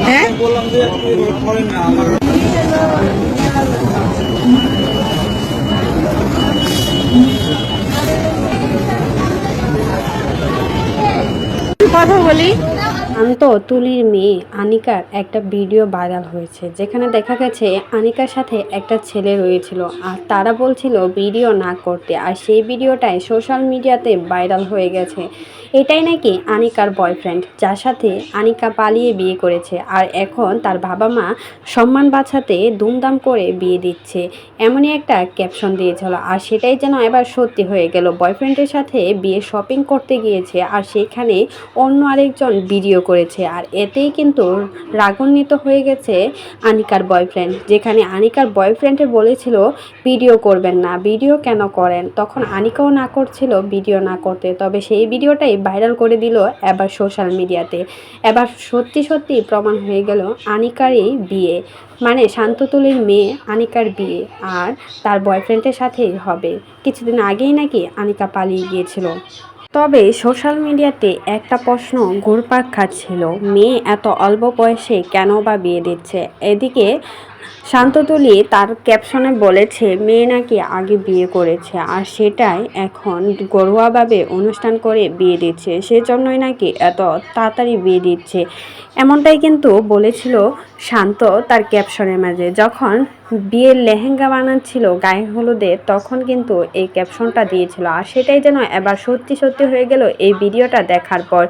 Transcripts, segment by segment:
হ্যাঁ কথা বলি। তুলির মেয়ে আনিকার একটা ভিডিও ভাইরাল হয়েছে, যেখানে দেখা গেছে আনিকার সাথে একটা ছেলে রয়েছিল আর তারা বলছিল ভিডিও না করতে, আর সেই ভিডিওটাই সোশ্যাল মিডিয়াতে ভাইরাল হয়ে গেছে। এটাই নাকি আনিকার বয়ফ্রেন্ড, যার সাথে আনিকা পালিয়ে বিয়ে করেছে, আর এখন তার বাবা মা সম্মান বাঁচাতে দুমদাম করে বিয়ে দিচ্ছে, এমনই একটা ক্যাপশন দিয়েছিল। আর সেটাই যেন এবার সত্যি হয়ে গেল। বয়ফ্রেন্ডের সাথে বিয়ে শপিং করতে গিয়েছে আর সেখানে অন্য আরেকজন ভিডিও করেছে, আর এতেই কিন্তু রাগান্বিত হয়ে গেছে আনিকার বয়ফ্রেন্ড। যেখানে আনিকার বয়ফ্রেন্ডে বলেছিল ভিডিও করবেন না, ভিডিও কেন করেন, তখন আনিকাও না করছিল ভিডিও না করতে। তবে সেই ভিডিওটাই ভাইরাল করে দিল এবার সোশ্যাল মিডিয়াতে। এবার সত্যি সত্যি প্রমাণ হয়ে গেল আনিকারই বিয়ে, মানে শান্ততুলির মেয়ে আনিকার বিয়ে আর তার বয়ফ্রেন্ডের সাথেই হবে। কিছুদিন আগেই নাকি আনিকা পালিয়ে গিয়েছিল। তবে সোশ্যাল মিডিয়াতে একটা প্রশ্ন ঘুরপাক খাচ্ছিল, মেয়ে এত অল্প বয়সে কেন বা বিয়ে দিচ্ছে। এদিকে শান্ততুলি তার ক্যাপশনে বলেছে মেয়ে নাকি আগে বিয়ে করেছে, আর সেটাই এখন ঘরোয়াভাবে অনুষ্ঠান করে বিয়ে দিচ্ছে, সেজন্যই নাকি এত তাড়াতাড়ি বিয়ে দিচ্ছে। এমনটাই কিন্তু বলেছিল শান্ত তার ক্যাপশনের মাঝে। যখন বিয়ের লেহেঙ্গা বানাচ্ছিল গায়ে হলুদে, তখন কিন্তু এই ক্যাপশনটা দিয়েছিল। আর সেটাই যেন এবার সত্যি সত্যি হয়ে গেল এই ভিডিওটা দেখার পর।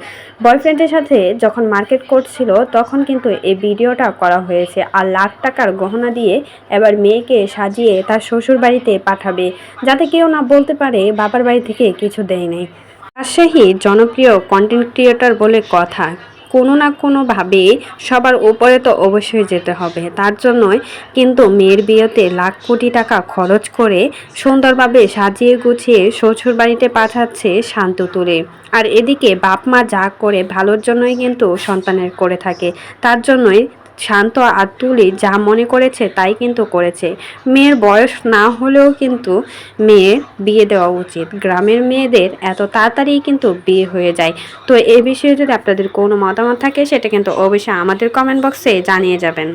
বয়ফ্রেন্ডের সাথে যখন মার্কেট করছিল তখন কিন্তু এই ভিডিওটা করা হয়েছে। আর লাখ টাকার গহনা দিয়ে এবার মেয়েকে সাজিয়ে তার শ্বশুর বাড়িতে পাঠাবে, যাতে কেউ না বলতে পারে বাবার বাড়ি থেকে কিছু দেয় নাই। রাজশাহী জনপ্রিয় কন্টেন্ট ক্রিয়েটর বলে কথা, কোনো না কোনোভাবে সবার উপরে তো অবশ্যই যেতে হবে। তার জন্যই কিন্তু মেয়ের বিয়েতে লাখ কোটি টাকা খরচ করে সুন্দরভাবে সাজিয়ে গুছিয়ে শ্বশুর বাড়িতে পাঠাচ্ছে শান্ততুলি। আর এদিকে বাপ মা যা করে ভালোর জন্যই কিন্তু সন্তানের করে থাকে, তার জন্যই শান্ত আর তুলি যা মনে করেছে তাই কিন্তু করেছে। মেয়ের বয়স না হলেও কিন্তু মেয়ের বিয়ে দেওয়া উচিত। গ্রামের মেয়েদের এত তাড়াতাড়ি কিন্তু বিয়ে হয়ে যায়। তো এই বিষয়ে যদি আপনাদের কোনো মতামত থাকে সেটা কিন্তু অবশ্যই আমাদের কমেন্ট বক্সে জানিয়ে যাবেন।